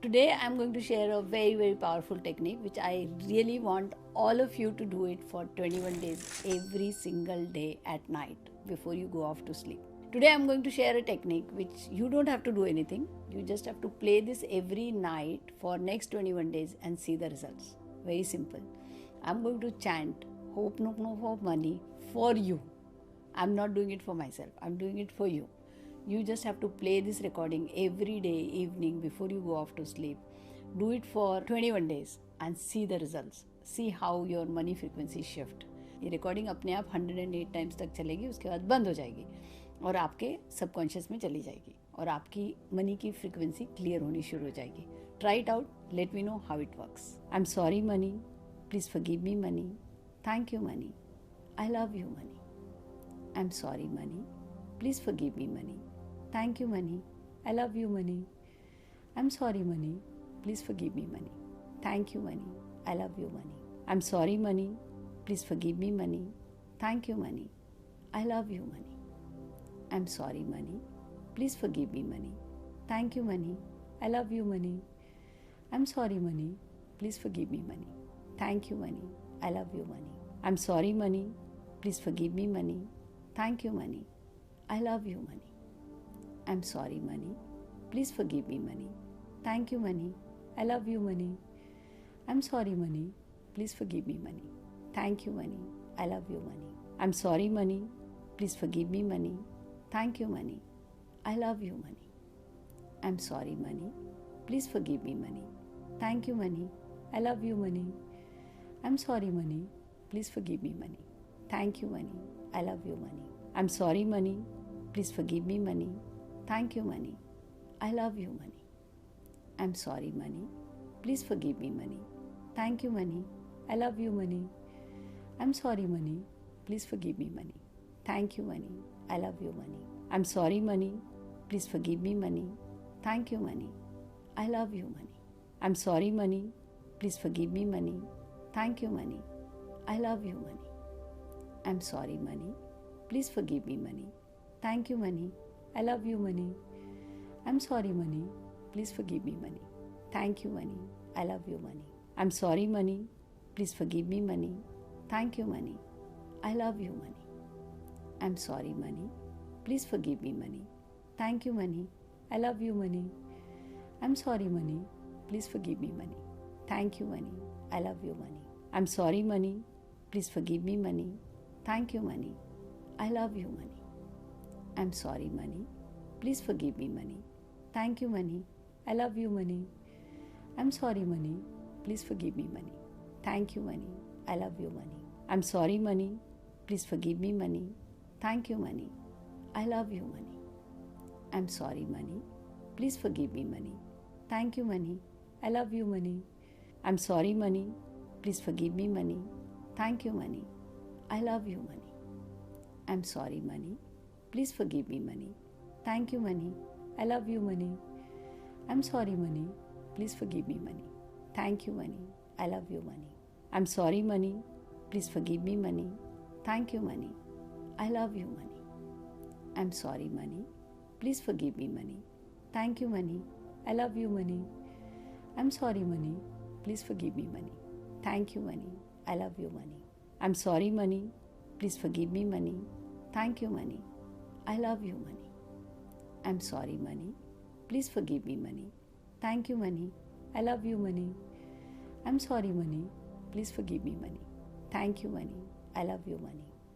Today I'm going to share a very powerful technique which I really want all of you to do it for 21 days every single day at night before you go off to sleep. Today I'm going to share a technique which you don't have to do anything. You just have to play this every night for next 21 days and see the results. Very simple. I'm going to chant hope no hope money for you. I'm not doing it for myself. I'm doing it for you. You just have to play this recording every day, evening, before you go off to sleep. Do it for 21 days and see the results. See how your money frequency shift. ये recording अपने आप 108 times तक चलेगी, उसके बाद बंद हो जाएगी और आपके सबकॉन्शियस में चली जाएगी और आपकी मनी की फ्रीक्वेंसी क्लियर होनी शुरू हो जाएगी. Try it out, let me know how it works. I am sorry money, please forgive me money, thank you money, I love you money. I'm sorry, money. Please forgive me, money. Thank you, money. I love you, money. I'm sorry, money. Please forgive me, money. Thank you, money. I love you, money. I'm sorry, money. Please forgive me, money. Thank you, money. I love you, money. I'm sorry, money. Please forgive me, money. Thank you, money. I love you, money. I'm sorry, money. Please forgive me, money. Thank you, money. I love you, money. I'm sorry, money. Please forgive me, money. Thank you, money. I love you, money. I'm sorry, money. Please forgive me, money. Thank you, money. I love you, money. I'm sorry, money. Please forgive me, money. Thank you, money. I love you, money. I'm sorry, money. Please forgive me, money. Thank you, money. I love you, money. I'm sorry, money. Please forgive me, money. Thank you, money. I love you, money. I'm sorry, money. Please forgive me, money. Thank you, money. I love you, money. I'm sorry, money. Please forgive me, money. Thank you, money. I love you, money. I'm sorry, money. Please forgive me, money. Thank you, money. I love you, money. I'm sorry, money. Please forgive me, money. Thank you, money. I love you, money. I'm sorry, money. Please forgive me, money. Thank you, money. I love you, money. I'm sorry, money. Please forgive me, money. Thank you, money. I love you, money. I'm sorry, money. Please forgive me, money. Thank you, money. I love you, money. I'm sorry, money. Please forgive me, money. Thank you, money. I love you, money. I'm sorry, money. Please forgive me, money. Thank you, money. I love you, money. I'm sorry, money. Please forgive me, money. Thank you, money. I love you, money. I'm sorry, money. Please forgive me, money. Thank you, money. I love you, money. I'm sorry, money. Please forgive me, money. Thank you, money. I love you, money. I'm sorry, money. Please forgive me, money. Thank you, money. I love you, money. I'm sorry, money. Please forgive me, money. Thank you, money. I love you, money. I'm sorry, money. Please forgive me, money. Thank you, money. I love you, money. I'm sorry, money. Please forgive me, money. Thank you, money. I love you, money. I'm sorry, money. Please forgive me, money. Thank you, money. I love you, money. I'm sorry, money. Please forgive me, money. Thank you, money. I love you, money. I'm sorry, money. Please forgive me, money. Thank you, money. I love you, money. I'm sorry, money. Please forgive me, money. Thank you, money. I love you, money. I'm sorry, money. Please forgive me, money. Thank you, money. I love you, money. I'm sorry, money. Please forgive me, money. Thank you, money. I love you, money. I'm sorry, money. Please forgive me, money. Thank you, money. I love you, money. I'm sorry, money. Please forgive me, money. Thank you, money. I love you, money. I'm sorry, money. Please forgive me, money. Thank you, money. I love you, money.